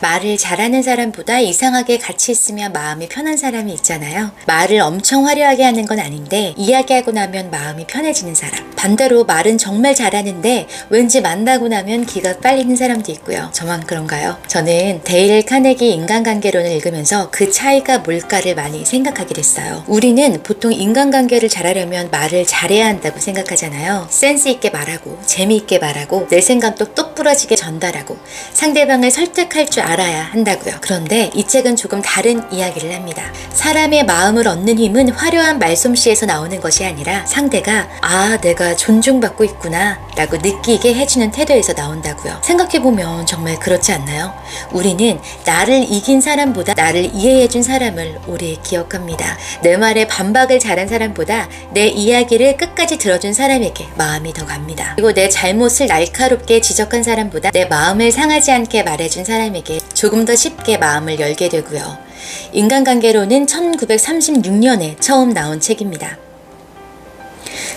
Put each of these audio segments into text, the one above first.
말을 잘하는 사람보다 이상하게 같이 있으면 마음이 편한 사람이 있잖아요. 말을 엄청 화려하게 하는 건 아닌데 이야기하고 나면 마음이 편해지는 사람. 반대로 말은 정말 잘하는데 왠지 만나고 나면 기가 빨리는 사람도 있고요. 저만 그런가요? 저는 데일 카네기 인간관계론을 읽으면서 그 차이가 뭘까를 많이 생각하게 됐어요. 우리는 보통 인간관계를 잘하려면 말을 잘해야 한다고 생각하잖아요. 센스 있게 말하고 재미있게 말하고 내 생각도 똑부러지게 전달하고 상대방을 설득할 줄 알아야 한다고요. 그런데 이 책은 조금 다른 이야기를 합니다. 사람의 마음을 얻는 힘은 화려한 말솜씨에서 나오는 것이 아니라 상대가 내가 존중받고 있구나 라고 느끼게 해주는 태도에서 나온다고요. 생각해보면 정말 그렇지 않나요? 우리는 나를 이긴 사람보다 나를 이해해준 사람을 오래 기억합니다. 내 말에 반박을 잘한 사람보다 내 이야기를 끝까지 들어준 사람에게 마음이 더 갑니다. 그리고 내 잘못을 날카롭게 지적한 사람보다 내 마음을 상하지 않게 말해준 사람에게 조금 더 쉽게 마음을 열게 되고요. 인간관계론은 1936년에 처음 나온 책입니다.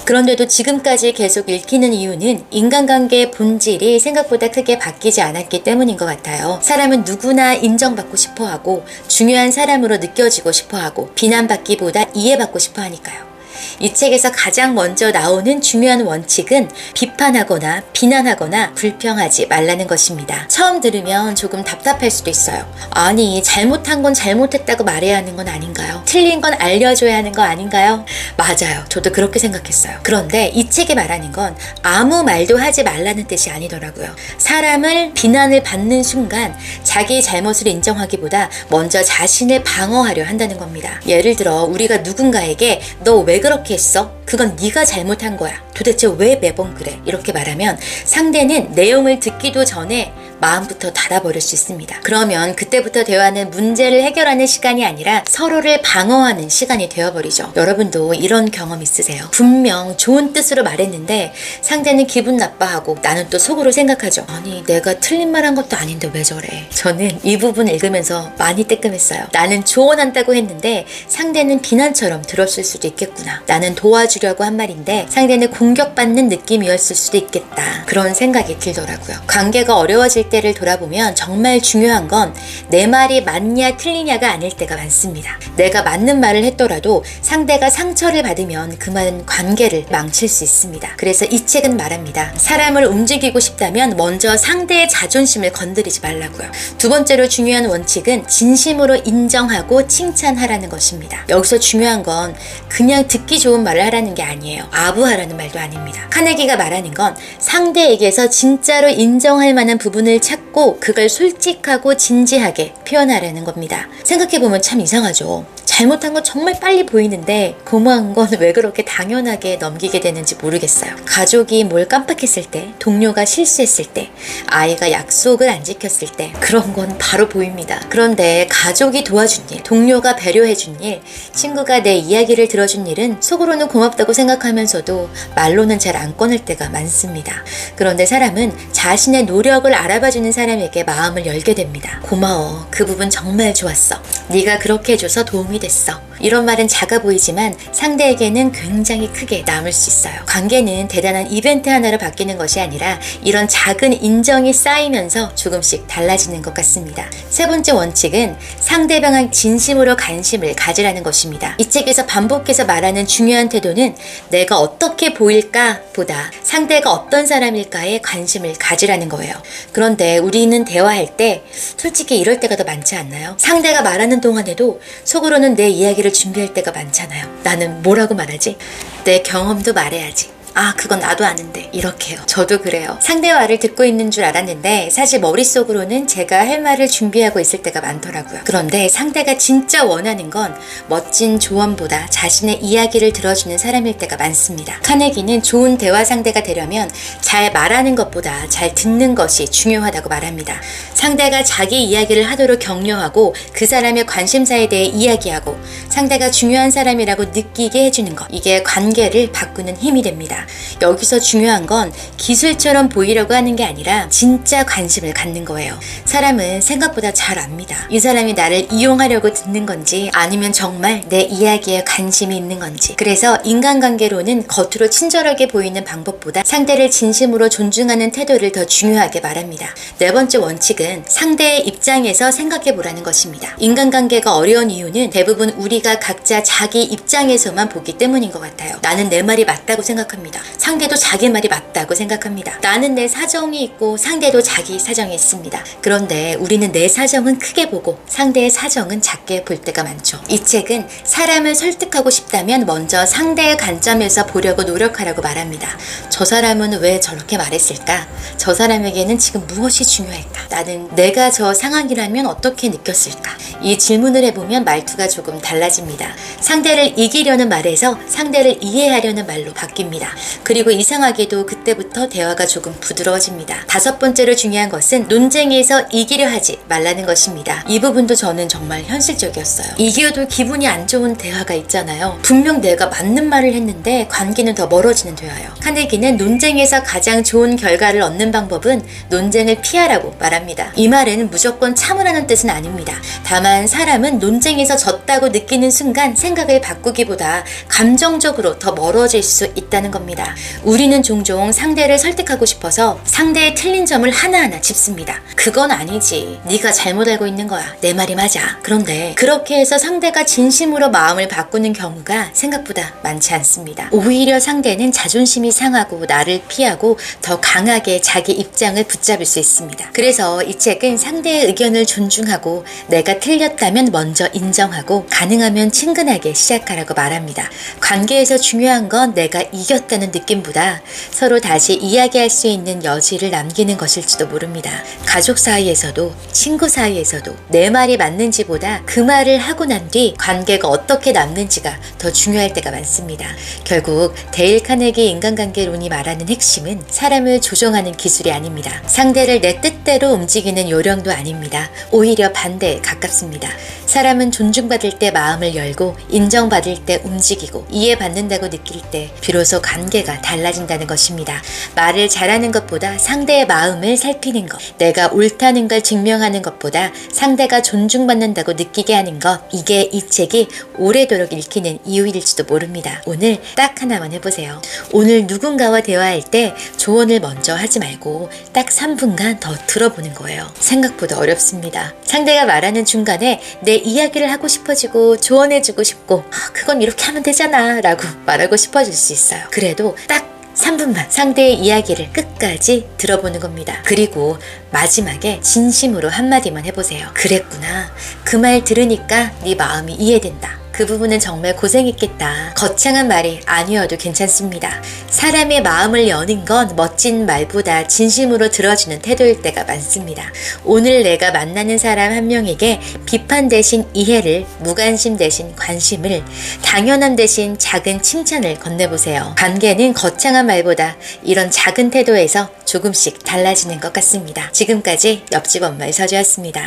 그런데도 지금까지 계속 읽히는 이유는 인간관계의 본질이 생각보다 크게 바뀌지 않았기 때문인 것 같아요. 사람은 누구나 인정받고 싶어하고 중요한 사람으로 느껴지고 싶어하고 비난받기보다 이해받고 싶어하니까요. 이 책에서 가장 먼저 나오는 중요한 원칙은 비판하거나 비난하거나 불평하지 말라는 것입니다. 처음 들으면 조금 답답할 수도 있어요. 아니, 잘못한 건 잘못했다고 말해야 하는 건 아닌가요? 틀린 건 알려줘야 하는 거 아닌가요? 맞아요. 저도 그렇게 생각했어요. 그런데 이 책이 말하는 건 아무 말도 하지 말라는 뜻이 아니더라고요. 사람을 비난을 받는 순간 자기 잘못을 인정하기보다 먼저 자신을 방어하려 한다는 겁니다. 예를 들어 우리가 누군가에게 너 왜 그렇게 했어? 그건 네가 잘못한 거야. 도대체 왜 매번 그래? 이렇게 말하면 상대는 내용을 듣기도 전에 마음부터 닫아버릴 수 있습니다. 그러면 그때부터 대화는 문제를 해결하는 시간이 아니라 서로를 방어하는 시간이 되어버리죠. 여러분도 이런 경험 있으세요? 분명 좋은 뜻으로 말했는데 상대는 기분 나빠하고 나는 또 속으로 생각하죠. 아니, 내가 틀린 말 한 것도 아닌데 왜 저래? 저는 이 부분 읽으면서 많이 뜨끔했어요. 나는 조언한다고 했는데 상대는 비난처럼 들었을 수도 있겠구나. 나는 도와주려고 한 말인데 상대는 공격받는 느낌이었을 수도 있겠다. 그런 생각이 들더라고요. 관계가 어려워질 때를 돌아보면 정말 중요한 건 내 말이 맞냐 틀리냐가 아닐 때가 많습니다. 내가 맞는 말을 했더라도 상대가 상처를 받으면 그 말은 관계를 망칠 수 있습니다. 그래서 이 책은 말합니다. 사람을 움직이고 싶다면 먼저 상대의 자존심을 건드리지 말라고요. 두 번째로 중요한 원칙은 진심으로 인정하고 칭찬하라는 것입니다. 여기서 중요한 건 그냥 듣기 좋은 말을 하라는 게 아니에요. 아부하라는 말도 아닙니다. 카네기가 말하는 건 상대에게서 진짜로 인정할 만한 부분을 찾고 그걸 솔직하고 진지하게 표현하라는 겁니다. 생각해보면 참 이상하죠. 잘못한 건 정말 빨리 보이는데 고마운 건 왜 그렇게 당연하게 넘기게 되는지 모르겠어요. 가족이 뭘 깜빡했을 때, 동료가 실수했을 때, 아이가 약속을 안 지켰을 때 그런 건 바로 보입니다. 그런데 가족이 도와준 일, 동료가 배려해준 일, 친구가 내 이야기를 들어준 일은 속으로는 고맙다고 생각하면서도 말로는 잘 안 꺼낼 때가 많습니다. 그런데 사람은 자신의 노력을 알아봐주는 사람에게 마음을 열게 됩니다. 고마워. 그 부분 정말 좋았어. 네가 그렇게 해줘서 도움이 됐어. 이런 말은 작아 보이지만 상대에게는 굉장히 크게 남을 수 있어요. 관계는 대단한 이벤트 하나로 바뀌는 것이 아니라 이런 작은 인정이 쌓이면서 조금씩 달라지는 것 같습니다. 세 번째 원칙은 상대방의 진심으로 관심을 가지라는 것입니다. 이 책에서 반복해서 말하는 중요한 태도는 내가 어떻게 보일까 보다 상대가 어떤 사람일까에 관심을 가지라는 거예요. 그런데 우리는 대화할 때 솔직히 이럴 때가 더 많지 않나요? 상대가 말하는 동안에도 속으로는 내 이야기를 준비할 때가 많잖아요. 나는 뭐라고 말하지? 내 경험도 말해야지. 그건 나도 아는데 이렇게요. 저도 그래요. 상대 말을 듣고 있는 줄 알았는데 사실 머릿속으로는 제가 할 말을 준비하고 있을 때가 많더라고요. 그런데 상대가 진짜 원하는 건 멋진 조언보다 자신의 이야기를 들어주는 사람일 때가 많습니다. 카네기는 좋은 대화 상대가 되려면 잘 말하는 것보다 잘 듣는 것이 중요하다고 말합니다. 상대가 자기 이야기를 하도록 격려하고 그 사람의 관심사에 대해 이야기하고 상대가 중요한 사람이라고 느끼게 해주는 것, 이게 관계를 바꾸는 힘이 됩니다. 같습니다. 여기서 중요한 건 기술처럼 보이려고 하는 게 아니라 진짜 관심을 갖는 거예요. 사람은 생각보다 잘 압니다. 이 사람이 나를 이용하려고 듣는 건지 아니면 정말 내 이야기에 관심이 있는 건지. 그래서 인간관계로는 겉으로 친절하게 보이는 방법보다 상대를 진심으로 존중하는 태도를 더 중요하게 말합니다. 네 번째 원칙은 상대의 입장에서 생각해 보라는 것입니다. 인간관계가 어려운 이유는 대부분 우리가 각자 자기 입장에서만 보기 때문인 것 같아요. 나는 내 말이 맞다고 생각합니다. 상대도 자기 말이 맞다고 생각합니다. 나는 내 사정이 있고 상대도 자기 사정이 있습니다. 그런데 우리는 내 사정은 크게 보고 상대의 사정은 작게 볼 때가 많죠. 이 책은 사람을 설득하고 싶다면 먼저 상대의 관점에서 보려고 노력하라고 말합니다. 저 사람은 왜 저렇게 말했을까? 저 사람에게는 지금 무엇이 중요할까? 나는 내가 저 상황이라면 어떻게 느꼈을까? 이 질문을 해보면 말투가 조금 달라집니다. 상대를 이기려는 말에서 상대를 이해하려는 말로 바뀝니다. 그리고 이상하게도 그때부터 대화가 조금 부드러워집니다. 다섯 번째로 중요한 것은 논쟁에서 이기려 하지 말라는 것입니다. 이 부분도 저는 정말 현실적이었어요. 이겨도 기분이 안 좋은 대화가 있잖아요. 분명 내가 맞는 말을 했는데 관계는 더 멀어지는 대화예요. 카네기는 논쟁에서 가장 좋은 결과를 얻는 방법은 논쟁을 피하라고 말합니다. 이 말은 무조건 참으라는 뜻은 아닙니다. 다만 사람은 논쟁에서 졌다고 느끼는 순간 생각을 바꾸기보다 감정적으로 더 멀어질 수 있다는 겁니다. 우리는 종종 상대를 설득하고 싶어서 상대의 틀린 점을 하나하나 짚습니다. 그건 아니지. 네가 잘못 알고 있는 거야. 내 말이 맞아. 그런데 그렇게 해서 상대가 진심으로 마음을 바꾸는 경우가 생각보다 많지 않습니다. 오히려 상대는 자존심이 상하고 나를 피하고 더 강하게 자기 입장을 붙잡을 수 있습니다. 그래서 이 책은 상대의 의견을 존중하고 내가 틀렸다면 먼저 인정하고 가능하면 친근하게 시작하라고 말합니다. 관계에서 중요한 건 내가 이겼다는 느낌보다 서로 다시 이야기할 수 있는 여지를 남기는 것일지도 모릅니다. 가족 사이에서도 친구 사이에서도 내 말이 맞는지보다 그 말을 하고 난 뒤 관계가 어떻게 남는지가 더 중요할 때가 많습니다. 결국 데일 카네기 인간관계론이 말하는 핵심은 사람을 조종하는 기술이 아닙니다. 상대를 내 뜻대로 움직이는 요령도 아닙니다. 오히려 반대에 가깝습니다. 사람은 존중받을 때 마음을 열고 인정받을 때 움직이고 이해받는다고 느낄 때 비로소 관계가 달라진다는 것입니다. 말을 잘하는 것보다 상대의 마음을 살피는 것, 내가 옳다는 걸 증명하는 것보다 상대가 존중받는다고 느끼게 하는 것, 이게 이 책이 오래도록 읽히는 이유일지도 모릅니다. 오늘 딱 하나만 해보세요. 오늘 누군가와 대화할 때 조언을 먼저 하지 말고 딱 3분간 더 들어보는 거예요. 생각보다 어렵습니다. 상대가 말하는 중간에 내 이야기를 하고 싶어지고 조언해주고 싶고 그건 이렇게 하면 되잖아 라고 말하고 싶어질 수 있어요. 그래도 딱 3분만 상대의 이야기를 끝까지 들어보는 겁니다. 그리고 마지막에 진심으로 한마디만 해보세요. 그랬구나. 그 말 들으니까 네 마음이 이해된다. 그 부분은 정말 고생했겠다. 거창한 말이 아니어도 괜찮습니다. 사람의 마음을 여는 건 멋진 말보다 진심으로 들어주는 태도일 때가 많습니다. 오늘 내가 만나는 사람 한 명에게 비판 대신 이해를, 무관심 대신 관심을, 당연함 대신 작은 칭찬을 건네보세요. 관계는 거창한 말보다 이런 작은 태도에서 조금씩 달라지는 것 같습니다. 지금까지 옆집 엄마의 서주였습니다.